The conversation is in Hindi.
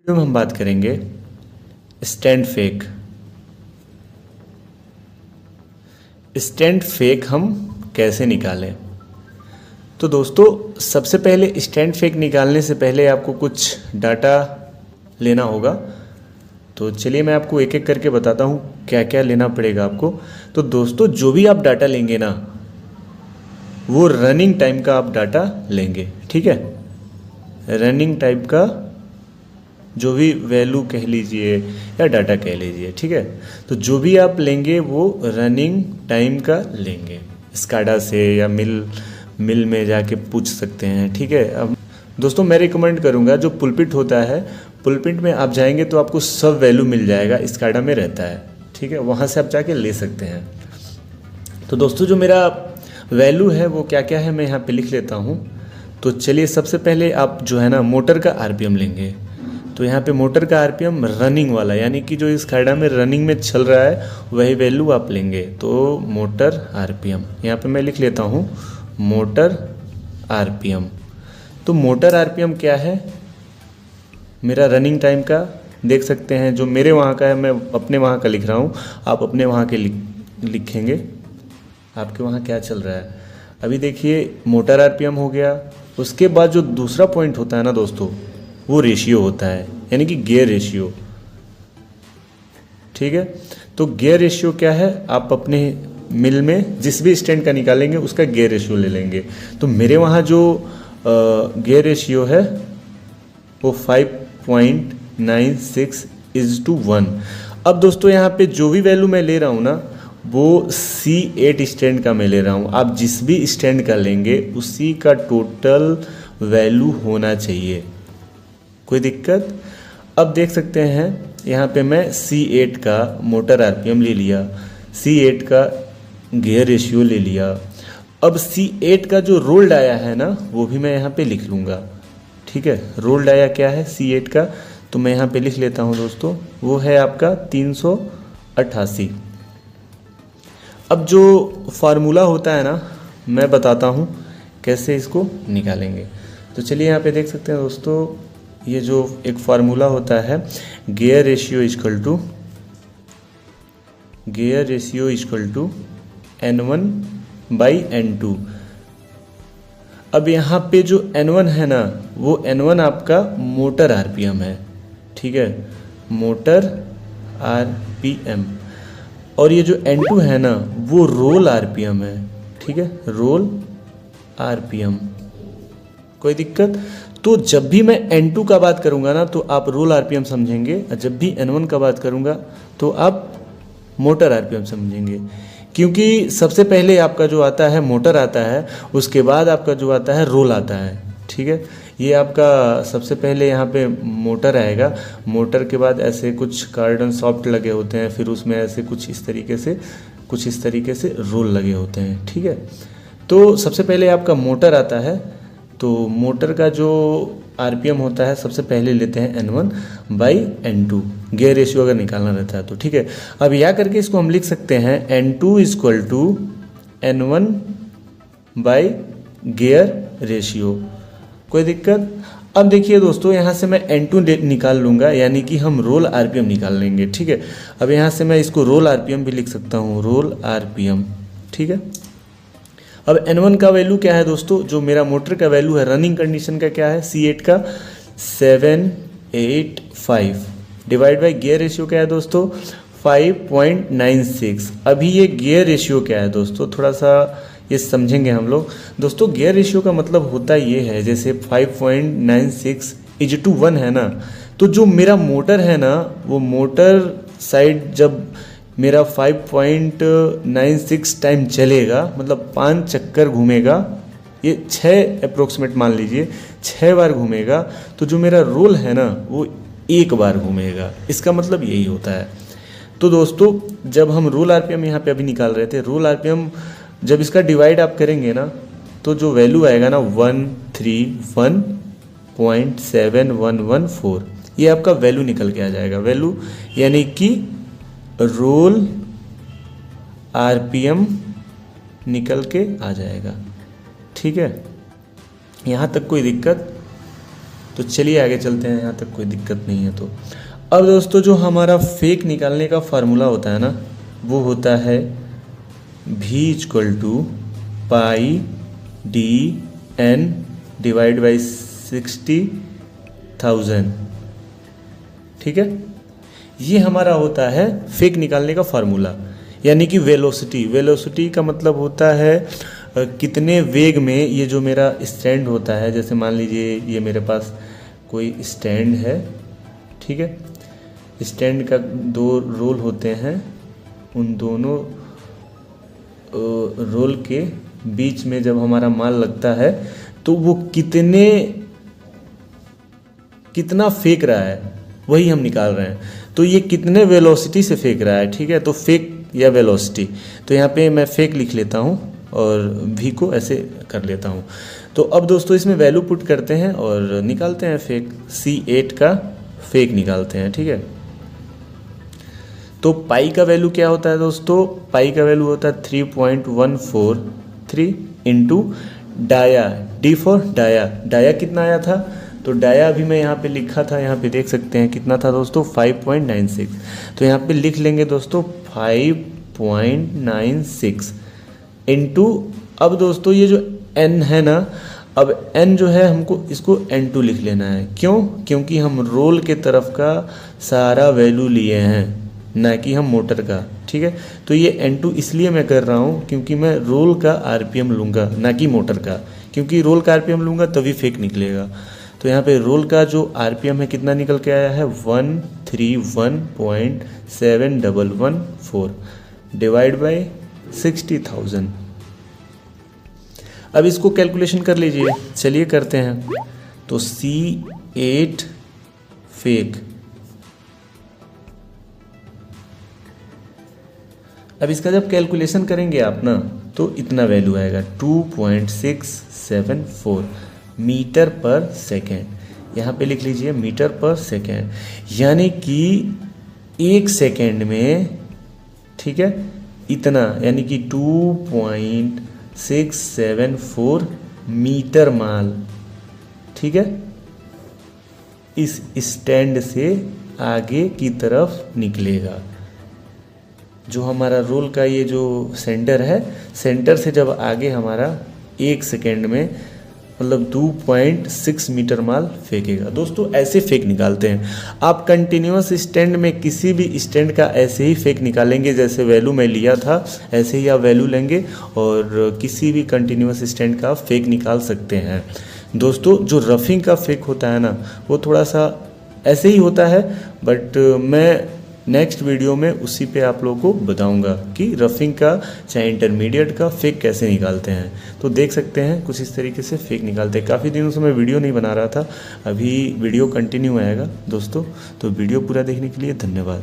वीडियो में हम बात करेंगे स्टैंड फेक। स्टैंड फेक हम कैसे निकालें। तो दोस्तों सबसे पहले स्टैंड फेक निकालने से पहले आपको कुछ डाटा लेना होगा। तो चलिए मैं आपको एक एक करके बताता हूँ क्या क्या लेना पड़ेगा आपको। तो दोस्तों जो भी आप डाटा लेंगे ना वो रनिंग टाइम का आप डाटा लेंगे, ठीक है। रनिंग टाइम का जो भी वैल्यू कह लीजिए या डाटा कह लीजिए, ठीक है। तो जो भी आप लेंगे वो रनिंग टाइम का लेंगे। स्काडा से या मिल में जाके पूछ सकते हैं, ठीक है। अब दोस्तों मैं रिकमेंड करूँगा जो पुलपिट होता है, पुलपिट में आप जाएंगे तो आपको सब वैल्यू मिल जाएगा, स्काडा में रहता है, ठीक है। वहाँ से आप जाके ले सकते हैं। तो दोस्तों जो मेरा वैल्यू है वो क्या क्या है मैं यहाँ पे लिख लेता हूँ। तो चलिए सबसे पहले आप जो है ना मोटर का आरपीएम लेंगे। तो यहाँ पे मोटर का आरपीएम रनिंग वाला यानी कि जो इस खाड़ा में रनिंग में चल रहा है वही वैल्यू आप लेंगे। तो मोटर आरपीएम यहाँ पे मैं लिख लेता हूँ मोटर आरपीएम। तो मोटर आरपीएम क्या है, मेरा रनिंग टाइम का देख सकते हैं। जो मेरे वहाँ का है मैं अपने वहाँ का लिख रहा हूँ, आप अपने वहाँ के लिखेंगे आपके वहाँ क्या चल रहा है। अभी देखिए मोटर आरपीएम हो गया। उसके बाद जो दूसरा पॉइंट होता है ना दोस्तों वो रेशियो होता है, यानी कि गियर रेशियो, ठीक है। तो गियर रेशियो क्या है, आप अपने मिल में जिस भी स्टैंड का निकालेंगे उसका गियर रेशियो ले लेंगे। तो मेरे वहाँ जो गियर रेशियो है वो 5.96:1। अब दोस्तों यहाँ पे जो भी वैल्यू मैं ले रहा हूँ ना वो C8 स्टैंड का मैं ले रहा हूँ। आप जिस भी स्टैंड का लेंगे उसी का टोटल वैल्यू होना चाहिए, कोई दिक्कत। अब देख सकते हैं यहाँ पे मैं C8 का मोटर आरपीएम ले लिया, C8 का गियर रेशियो ले लिया। अब C8 का जो रोल्ड आया है ना वो भी मैं यहाँ पे लिख लूँगा, ठीक है। रोल्ड आया क्या है C8 का, तो मैं यहाँ पे लिख लेता हूँ दोस्तों, वो है आपका 388। अब जो फार्मूला होता है ना मैं बताता हूँ कैसे इसको निकालेंगे। तो चलिए यहाँ पे देख सकते हैं दोस्तों, ये जो एक फार्मूला होता है gear ratio equal to N1/N2। अब यहाँ पे जो N1 है ना वो N1 आपका मोटर आरपीएम है, ठीक है, मोटर आरपीएम। और ये जो N2 है ना वो रोल आरपीएम है, ठीक है, रोल आरपीएम, कोई दिक्कत। तो जब भी मैं N2 का बात करूंगा ना तो आप रोल आरपीएम समझेंगे, और जब भी N1 का बात करूंगा तो आप मोटर आरपीएम समझेंगे। क्योंकि सबसे पहले आपका जो आता है मोटर आता है, उसके बाद आपका जो आता है रोल आता है, ठीक है। ये आपका सबसे पहले यहाँ पे मोटर आएगा, मोटर के बाद ऐसे कुछ कार्डन सॉफ्ट लगे होते हैं, फिर उसमें ऐसे कुछ इस तरीके से रोल लगे होते हैं, ठीक है। तो सबसे पहले आपका मोटर आता है। तो मोटर का जो आरपीएम होता है सबसे पहले लेते हैं N1/N2, गियर रेशियो अगर निकालना रहता है तो, ठीक है। अब यह करके इसको हम लिख सकते हैं N2 = N1/गियर रेशियो, कोई दिक्कत। अब देखिए दोस्तों यहाँ से मैं N2 निकाल लूँगा, यानी कि हम रोल आरपीएम निकाल लेंगे, ठीक है। अब यहाँ से मैं इसको रोल आरपीएम भी लिख सकता हूँ, रोल आरपीएम, ठीक है। अब N1 का वैल्यू क्या है दोस्तों, जो मेरा मोटर का वैल्यू है रनिंग कंडीशन का क्या है C8 का 785 डिवाइड बाई गियर रेशियो क्या है दोस्तों 5.96। अभी ये गियर रेशियो क्या है दोस्तों, थोड़ा सा ये समझेंगे हम लोग। दोस्तों गियर रेशियो का मतलब होता ये है, जैसे 5.96:1 है ना, तो जो मेरा मोटर है ना वो मोटर साइड जब मेरा 5.96 टाइम चलेगा, मतलब 5 चक्कर घूमेगा, ये 6 अप्रोक्सीमेट मान लीजिए 6 बार घूमेगा, तो जो मेरा रोल है ना वो 1 बार घूमेगा। इसका मतलब यही होता है। तो दोस्तों जब हम रोल आरपीएम यहाँ पे अभी निकाल रहे थे, रोल आरपीएम जब इसका डिवाइड आप करेंगे ना तो जो वैल्यू आएगा ना 131.7114, ये आपका वैल्यू निकल के आ जाएगा। वैल्यू यानी कि रोल आरपीएम निकल के आ जाएगा, ठीक है। यहाँ तक कोई दिक्कत। तो चलिए आगे चलते हैं, यहाँ तक कोई दिक्कत नहीं है। तो अब दोस्तों जो हमारा फेक निकालने का फार्मूला होता है ना, वो होता है v equal to pi D N divide by 60,000। ठीक है, ये हमारा होता है फेक निकालने का फार्मूला, यानी कि वेलोसिटी। वेलोसिटी का मतलब होता है कितने वेग में ये जो मेरा स्टैंड होता है, जैसे मान लीजिए ये मेरे पास कोई स्टैंड है, ठीक है, स्टैंड का 2 रोल होते हैं, उन दोनों रोल के बीच में जब हमारा माल लगता है तो वो कितना फेंक रहा है वही हम निकाल रहे हैं। तो ये कितने वेलोसिटी से फेंक रहा है, ठीक है, तो फेक या वेलोसिटी। तो यहाँ पे मैं फेक लिख लेता हूँ और भी को ऐसे कर लेता हूँ। तो अब दोस्तों इसमें वैल्यू पुट करते हैं और निकालते हैं फेक, C8 का फेक निकालते हैं। ठीक है, तो पाई का वैल्यू क्या होता है दोस्तों, पाई का वैल्यू होता है 3.143 into dia, D for dia. Dia कितना आया था, तो डाया अभी मैं यहाँ पे लिखा था, यहाँ पे देख सकते हैं कितना था दोस्तों 5.96। तो यहाँ पे लिख लेंगे दोस्तों 5.96 इंटू, अब दोस्तों ये जो n है ना, अब n जो है हमको इसको n2 लिख लेना है। क्यों, क्योंकि हम रोल के तरफ का सारा वैल्यू लिए हैं, ना कि हम मोटर का। ठीक है, तो ये n2 इसलिए मैं कर रहा हूँ क्योंकि मैं रोल का RPM लूँगा, ना कि मोटर का, क्योंकि रोल का RPM लूँगा तभी फेक निकलेगा। तो यहाँ पे रोल का जो RPM है कितना निकल के आया है 131.714 डिवाइड बाई 60,000। अब इसको कैलकुलेशन कर लीजिए, चलिए करते हैं। तो C8 फेक, अब इसका जब कैलकुलेशन करेंगे आप ना, तो इतना वैल्यू आएगा 2.674 मीटर पर सेकेंड। यहाँ पे लिख लीजिए मीटर पर सेकेंड, यानी कि 1 सेकेंड में, ठीक है, इतना, यानी कि 2.674 मीटर माल, ठीक है, इस स्टैंड से आगे की तरफ निकलेगा। जो हमारा रोल का ये जो सेंटर है, सेंटर से जब आगे हमारा 1 सेकेंड में मतलब 2.6 मीटर माल फेंकेगा। दोस्तों ऐसे फेक निकालते हैं आप। कंटिन्यूअस स्टैंड में किसी भी स्टैंड का ऐसे ही फेक निकालेंगे, जैसे वैल्यू मैं लिया था ऐसे ही आप वैल्यू लेंगे और किसी भी कंटिन्यूअस स्टैंड का फेक निकाल सकते हैं। दोस्तों जो रफिंग का फेक होता है ना, वो थोड़ा सा ऐसे ही होता है, बट मैं नेक्स्ट वीडियो में उसी पे आप लोगों को बताऊंगा कि रफिंग का चाहे इंटरमीडिएट का फेक कैसे निकालते हैं। तो देख सकते हैं कुछ इस तरीके से फेक निकालते हैं। काफ़ी दिनों से मैं वीडियो नहीं बना रहा था, अभी वीडियो कंटिन्यू आएगा दोस्तों। तो वीडियो पूरा देखने के लिए धन्यवाद।